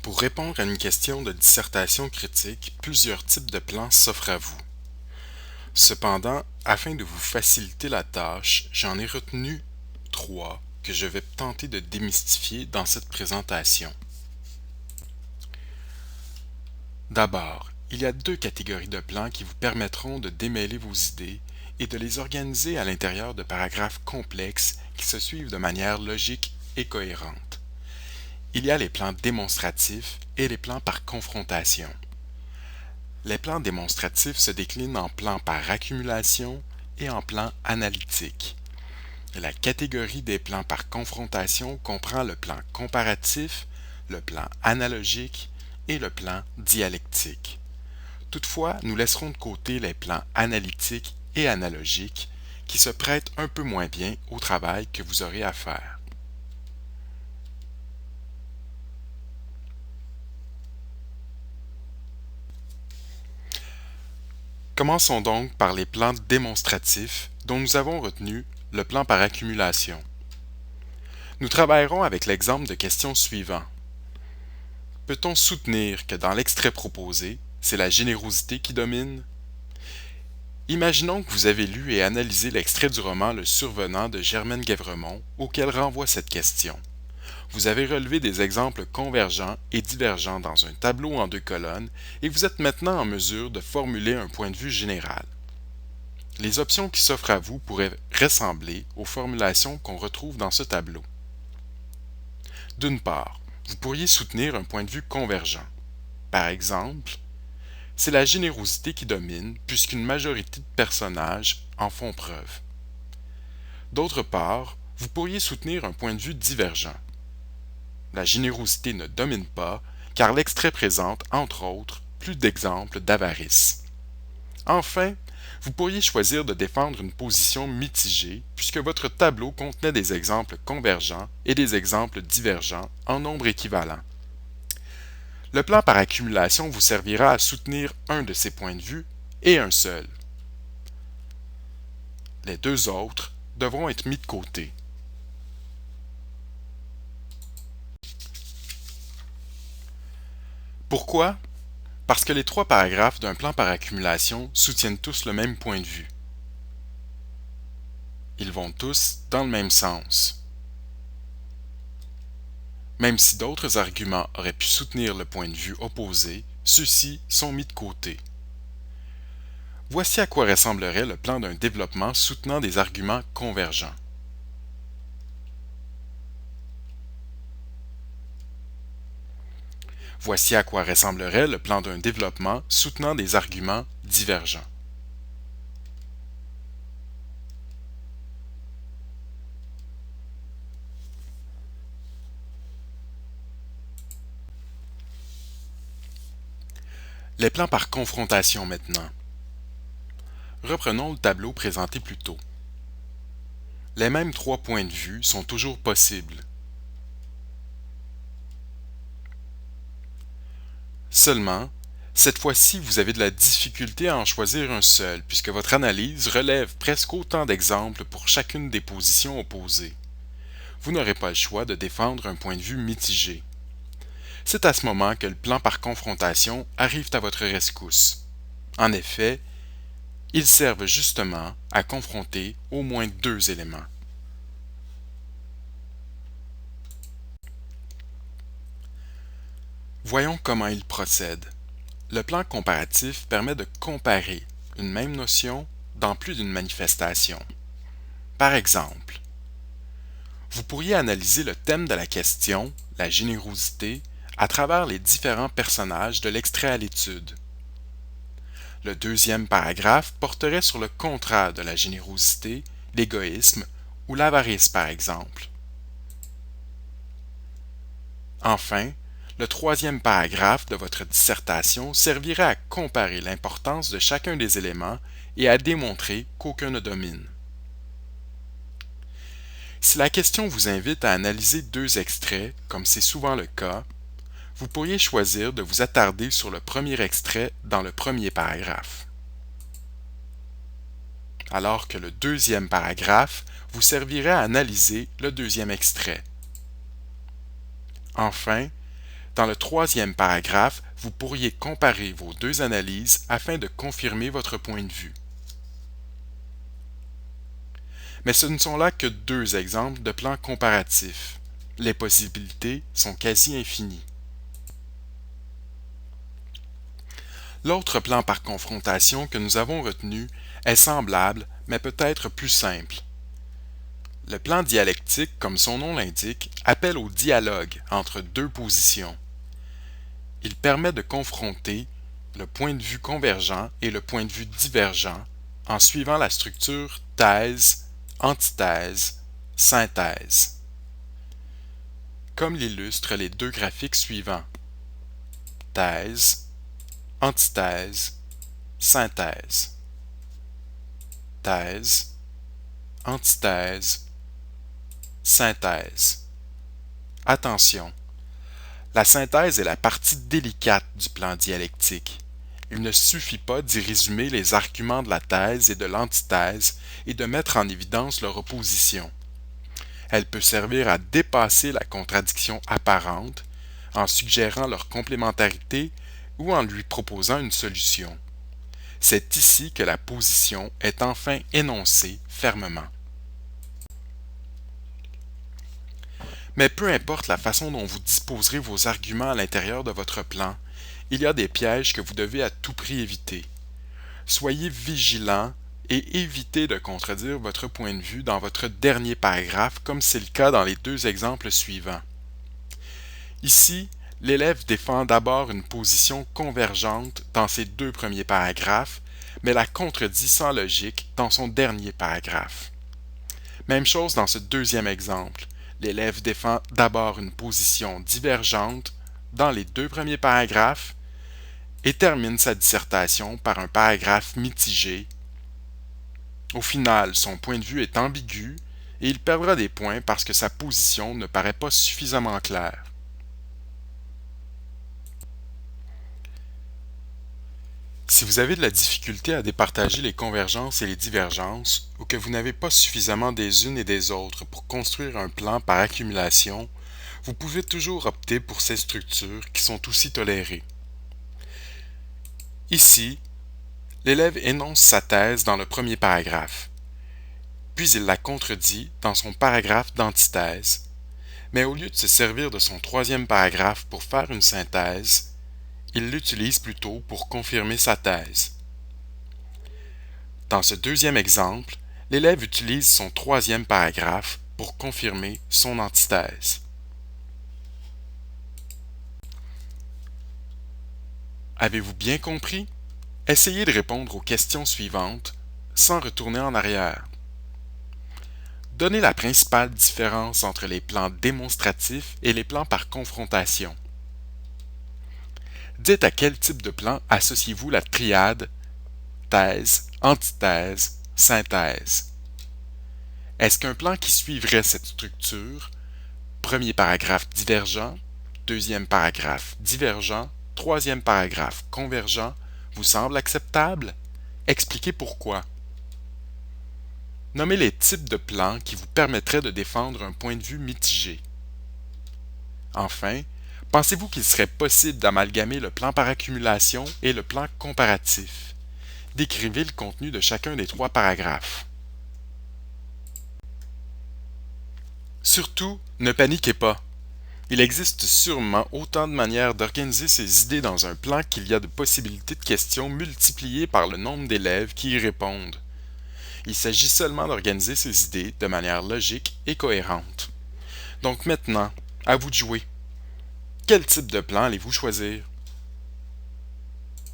Pour répondre à une question de dissertation critique, plusieurs types de plans s'offrent à vous. Cependant, afin de vous faciliter la tâche, j'en ai retenu trois que je vais tenter de démystifier dans cette présentation. D'abord, il y a deux catégories de plans qui vous permettront de démêler vos idées et de les organiser à l'intérieur de paragraphes complexes qui se suivent de manière logique et cohérente. Il y a les plans démonstratifs et les plans par confrontation. Les plans démonstratifs se déclinent en plans par accumulation et en plans analytiques. La catégorie des plans par confrontation comprend le plan comparatif, le plan analogique et le plan dialectique. Toutefois, nous laisserons de côté les plans analytiques et analogiques qui se prêtent un peu moins bien au travail que vous aurez à faire. Commençons donc par les plans démonstratifs dont nous avons retenu le plan par accumulation. Nous travaillerons avec l'exemple de question suivant. Peut-on soutenir que dans l'extrait proposé, c'est la générosité qui domine? Imaginons que vous avez lu et analysé l'extrait du roman Le Survenant de Germaine Guèvremont auquel renvoie cette question. Vous avez relevé des exemples convergents et divergents dans un tableau en deux colonnes et vous êtes maintenant en mesure de formuler un point de vue général. Les options qui s'offrent à vous pourraient ressembler aux formulations qu'on retrouve dans ce tableau. D'une part, vous pourriez soutenir un point de vue convergent. Par exemple, c'est la générosité qui domine puisqu'une majorité de personnages en font preuve. D'autre part, vous pourriez soutenir un point de vue divergent. La générosité ne domine pas car l'extrait présente, entre autres, plus d'exemples d'avarice. Enfin, vous pourriez choisir de défendre une position mitigée puisque votre tableau contenait des exemples convergents et des exemples divergents en nombre équivalent. Le plan par accumulation vous servira à soutenir un de ces points de vue et un seul. Les deux autres devront être mis de côté. Pourquoi? Parce que les trois paragraphes d'un plan par accumulation soutiennent tous le même point de vue. Ils vont tous dans le même sens. Même si d'autres arguments auraient pu soutenir le point de vue opposé, ceux-ci sont mis de côté. Voici à quoi ressemblerait le plan d'un développement soutenant des arguments convergents. Voici à quoi ressemblerait le plan d'un développement soutenant des arguments divergents. Les plans par confrontation maintenant. Reprenons le tableau présenté plus tôt. Les mêmes trois points de vue sont toujours possibles. Seulement, cette fois-ci, vous avez de la difficulté à en choisir un seul, puisque votre analyse relève presque autant d'exemples pour chacune des positions opposées. Vous n'aurez pas le choix de défendre un point de vue mitigé. C'est à ce moment que le plan par confrontation arrive à votre rescousse. En effet, ils servent justement à confronter au moins deux éléments. Voyons comment il procède. Le plan comparatif permet de comparer une même notion dans plus d'une manifestation. Par exemple, vous pourriez analyser le thème de la question, la générosité, à travers les différents personnages de l'extrait à l'étude. Le deuxième paragraphe porterait sur le contraire de la générosité, l'égoïsme ou l'avarice par exemple. Enfin, le troisième paragraphe de votre dissertation servirait à comparer l'importance de chacun des éléments et à démontrer qu'aucun ne domine. Si la question vous invite à analyser deux extraits, comme c'est souvent le cas, vous pourriez choisir de vous attarder sur le premier extrait dans le premier paragraphe, alors que le deuxième paragraphe vous servirait à analyser le deuxième extrait. Enfin, Dans le troisième paragraphe, vous pourriez comparer vos deux analyses afin de confirmer votre point de vue. Mais ce ne sont là que deux exemples de plans comparatifs. Les possibilités sont quasi infinies. L'autre plan par confrontation que nous avons retenu est semblable, mais peut-être plus simple. Le plan dialectique, comme son nom l'indique, appelle au dialogue entre deux positions. Il permet de confronter le point de vue convergent et le point de vue divergent en suivant la structure thèse, antithèse, synthèse, comme l'illustrent les deux graphiques suivants. Thèse, antithèse, synthèse. Thèse, antithèse, synthèse. Attention, la synthèse est la partie délicate du plan dialectique. Il ne suffit pas d'y résumer les arguments de la thèse et de l'antithèse et de mettre en évidence leur opposition. Elle peut servir à dépasser la contradiction apparente en suggérant leur complémentarité ou en lui proposant une solution. C'est ici que la position est enfin énoncée fermement. Mais peu importe la façon dont vous disposerez vos arguments à l'intérieur de votre plan, il y a des pièges que vous devez à tout prix éviter. Soyez vigilant et évitez de contredire votre point de vue dans votre dernier paragraphe comme c'est le cas dans les deux exemples suivants. Ici, l'élève défend d'abord une position convergente dans ses deux premiers paragraphes, mais la contredit sans logique dans son dernier paragraphe. Même chose dans ce deuxième exemple. L'élève défend d'abord une position divergente dans les deux premiers paragraphes et termine sa dissertation par un paragraphe mitigé. Au final, son point de vue est ambigu et il perdra des points parce que sa position ne paraît pas suffisamment claire. Si vous avez de la difficulté à départager les convergences et les divergences, ou que vous n'avez pas suffisamment des unes et des autres pour construire un plan par accumulation, vous pouvez toujours opter pour ces structures qui sont aussi tolérées. Ici, l'élève énonce sa thèse dans le premier paragraphe, puis il la contredit dans son paragraphe d'antithèse, mais au lieu de se servir de son troisième paragraphe pour faire une synthèse, il l'utilise plutôt pour confirmer sa thèse. Dans ce deuxième exemple, l'élève utilise son troisième paragraphe pour confirmer son antithèse. Avez-vous bien compris? Essayez de répondre aux questions suivantes sans retourner en arrière. Donnez la principale différence entre les plans démonstratifs et les plans par confrontation. Dites à quel type de plan associez-vous la triade thèse, antithèse, synthèse. Est-ce qu'un plan qui suivrait cette structure, premier paragraphe divergent, deuxième paragraphe divergent, troisième paragraphe convergent, vous semble acceptable? Expliquez pourquoi. Nommez les types de plans qui vous permettraient de défendre un point de vue mitigé. Enfin, pensez-vous qu'il serait possible d'amalgamer le plan par accumulation et le plan comparatif? Décrivez le contenu de chacun des trois paragraphes. Surtout, ne paniquez pas. Il existe sûrement autant de manières d'organiser ces idées dans un plan qu'il y a de possibilités de questions multipliées par le nombre d'élèves qui y répondent. Il s'agit seulement d'organiser ces idées de manière logique et cohérente. Donc maintenant, à vous de jouer. Quel type de plan allez-vous choisir?